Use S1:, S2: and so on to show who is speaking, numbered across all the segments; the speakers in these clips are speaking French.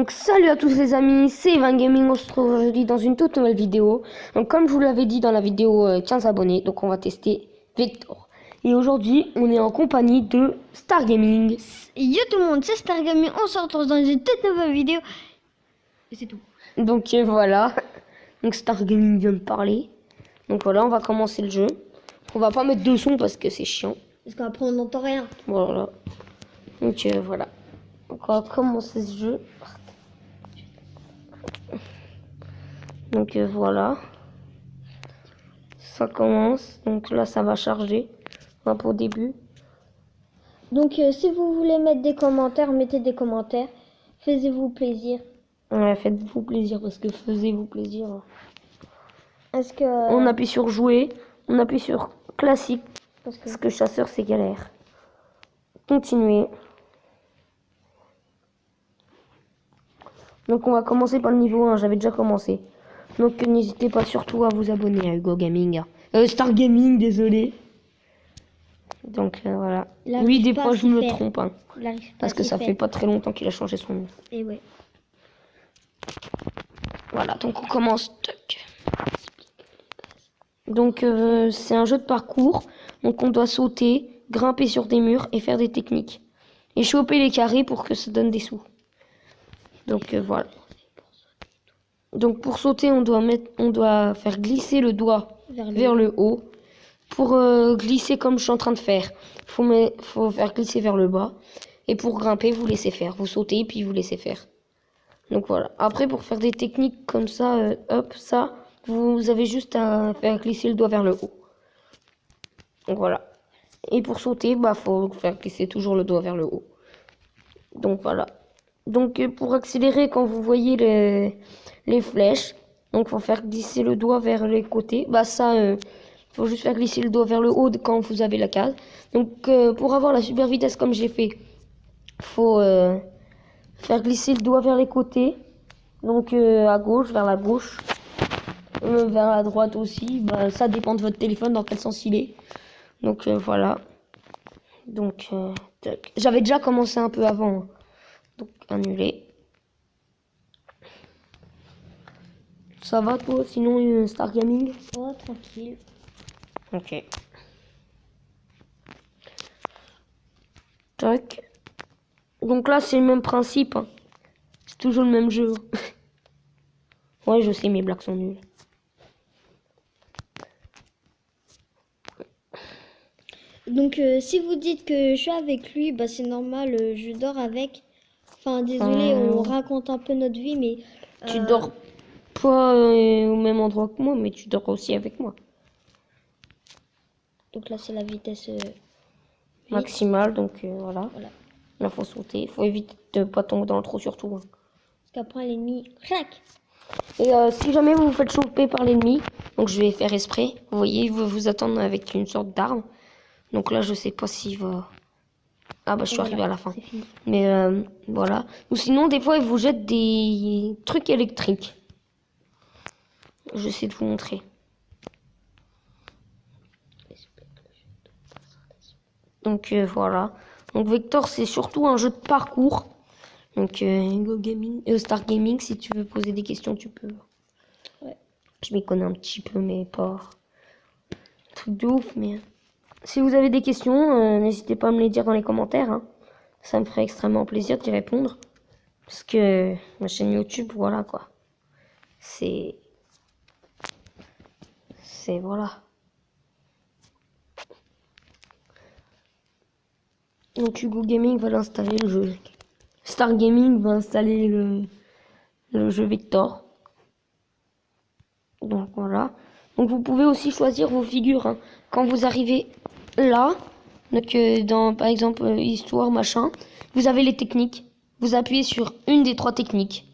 S1: Donc salut à tous les amis, c'est Evan Gaming, on se retrouve aujourd'hui dans une toute nouvelle vidéo. Donc comme je vous l'avais dit dans la vidéo 15 abonnés, donc on va tester Vector. Et aujourd'hui on est en compagnie de Star Gaming.
S2: Yo tout le monde, c'est Star Gaming, on se retrouve dans une toute nouvelle vidéo. Et c'est tout.
S1: Donc voilà, donc Star Gaming vient de parler. Donc voilà, on va commencer le jeu. On va pas mettre de son parce que c'est chiant.
S2: Parce qu'après on n'entend rien.
S1: Voilà. Donc voilà, donc on va commencer ce jeu. Donc voilà, ça commence. Donc là, ça va charger. Un peu au début.
S2: Donc si vous voulez mettre des commentaires, mettez des commentaires. Faisez-vous plaisir.
S1: Ouais, faites-vous plaisir parce que faisez-vous plaisir.
S2: Est-ce que...
S1: On appuie sur jouer, on appuie sur classique
S2: Parce que...
S1: parce que chasseur c'est galère. Continuer. Donc on va commencer par le niveau 1, j'avais déjà commencé. Donc n'hésitez pas surtout à vous abonner à Hugo Gaming. Star Gaming, désolé. Donc voilà. Oui, des fois je me trompe. Hein, parce que ça fait pas très longtemps qu'il a changé son nom.
S2: Et ouais.
S1: Voilà, donc on commence. Donc c'est un jeu de parcours. Donc on doit sauter, grimper sur des murs et faire des techniques. Et choper les carrés pour que ça donne des sous. Donc voilà. Donc pour sauter, on doit faire glisser le doigt vers le haut. Pour glisser comme je suis en train de faire, faut faire glisser vers le bas. Et pour grimper, vous laissez faire. Vous sautez puis vous laissez faire. Donc voilà. Après, pour faire des techniques comme ça, hop, ça, vous avez juste à faire glisser le doigt vers le haut. Donc voilà. Et pour sauter, bah faut faire glisser toujours le doigt vers le haut. Donc voilà. Donc pour accélérer, quand vous voyez les flèches, donc faut faire glisser le doigt vers les côtés. Bah ça, faut juste faire glisser le doigt vers le haut quand vous avez la case. Donc pour avoir la super vitesse comme j'ai fait, faut faire glisser le doigt vers les côtés. Donc à gauche, vers la gauche, vers la droite aussi. Bah, ça dépend de votre téléphone dans quel sens il est. Donc voilà. Donc j'avais déjà commencé un peu avant. Hein. Donc annuler. Ça va toi sinon Star Gaming?
S2: Oh tranquille.
S1: Ok. Tac. Donc là c'est le même principe. Hein. C'est toujours le même jeu. Ouais je sais mes blagues sont nulles.
S2: Donc si vous dites que je suis avec lui, bah c'est normal, je dors avec. Enfin désolé, on raconte un peu notre vie, mais...
S1: Tu dors pas au même endroit que moi, mais tu dors aussi avec moi.
S2: Donc là c'est la vitesse
S1: maximale, donc voilà. Là faut sauter, faut éviter de pas tomber dans le trou surtout. Hein.
S2: Parce qu'après l'ennemi, clac.
S1: Et si jamais vous vous faites choper par l'ennemi, donc je vais faire exprès, vous voyez, il va vous attendre avec une sorte d'arme. Donc là je sais pas s'il va... Ah bah je suis arrivé à la fin. Mais voilà. Ou sinon des fois il vous jette des trucs électriques. J'essaie de vous montrer. Donc voilà. Donc Vector c'est surtout un jeu de parcours. Donc Star Gaming, si tu veux poser des questions tu peux.
S2: Ouais.
S1: Je m'y connais un petit peu mais pas un truc de ouf. Mais si vous avez des questions, n'hésitez pas à me les dire dans les commentaires. Hein. Ça me ferait extrêmement plaisir d'y répondre. Parce que ma chaîne YouTube, voilà quoi. C'est voilà. Donc Hugo Gaming va l'installer le jeu. Star Gaming va installer le jeu Vector. Donc voilà. Donc vous pouvez aussi choisir vos figures. Hein. Quand vous arrivez là, donc dans par exemple histoire machin, vous avez les techniques. Vous appuyez sur une des 3 techniques.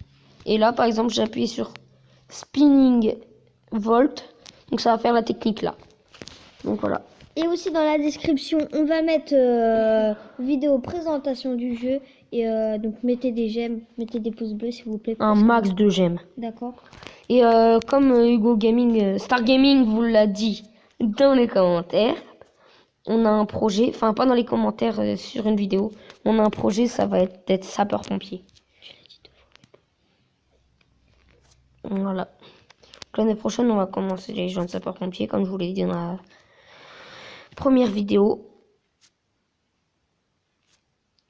S1: Et là par exemple j'ai appuyé sur Spinning Volt. Donc ça va faire la technique là. Donc voilà.
S2: Et aussi dans la description, on va mettre vidéo présentation du jeu. Et donc mettez des j'aime, mettez des pouces bleus s'il vous plaît.
S1: Un max de j'aime.
S2: D'accord.
S1: Et comme Hugo Gaming, Star Gaming vous l'a dit dans les commentaires, on a un projet, enfin pas dans les commentaires sur une vidéo, on a un projet, ça va être d'être sapeur-pompier. Voilà. L'année prochaine, on va commencer les jeunes sapeurs-pompiers, comme je vous l'ai dit dans la première vidéo.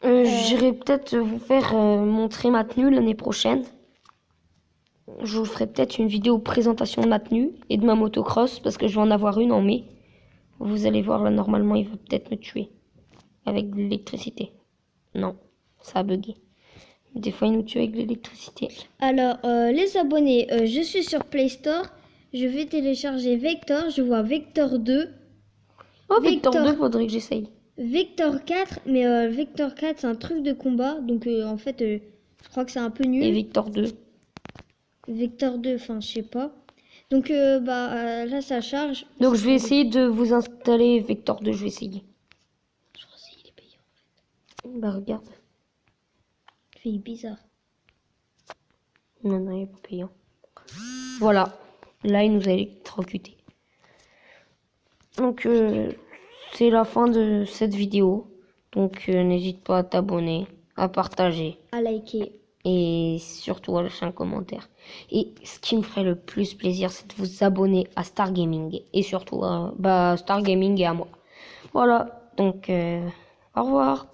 S1: J'irai peut-être vous faire montrer ma tenue l'année prochaine. Je vous ferai peut-être une vidéo présentation de ma tenue et de ma motocross, parce que je vais en avoir une en mai. Vous allez voir, là, normalement, il va peut-être me tuer. Avec de l'électricité. Non, ça a bugué. Des fois, il nous tue avec de l'électricité.
S2: Alors, les abonnés, je suis sur Play Store. Je vais télécharger Vector. Je vois Vector 2.
S1: Oh, Vector 2, faudrait que j'essaye.
S2: Vector 4, mais Vector 4, c'est un truc de combat. Donc, en fait, je crois que c'est un peu nul.
S1: Et Vector 2.
S2: Vector 2, enfin, je sais pas. Donc, là, ça charge.
S1: Donc, je vais essayer de vous installer Vector 2. Je vais essayer.
S2: Je crois qu'il est payant, en fait.
S1: Bah, regarde.
S2: Il est bizarre.
S1: Non, non, il n'est pas payant. Voilà. Là, il nous a électrocuté. Donc, c'est la fin de cette vidéo. Donc, n'hésite pas à t'abonner, à partager.
S2: À liker.
S1: Et surtout à lâcher un commentaire. Et ce qui me ferait le plus plaisir, c'est de vous abonner à Star Gaming. Et surtout à Star Gaming et à moi. Voilà. Donc, au revoir.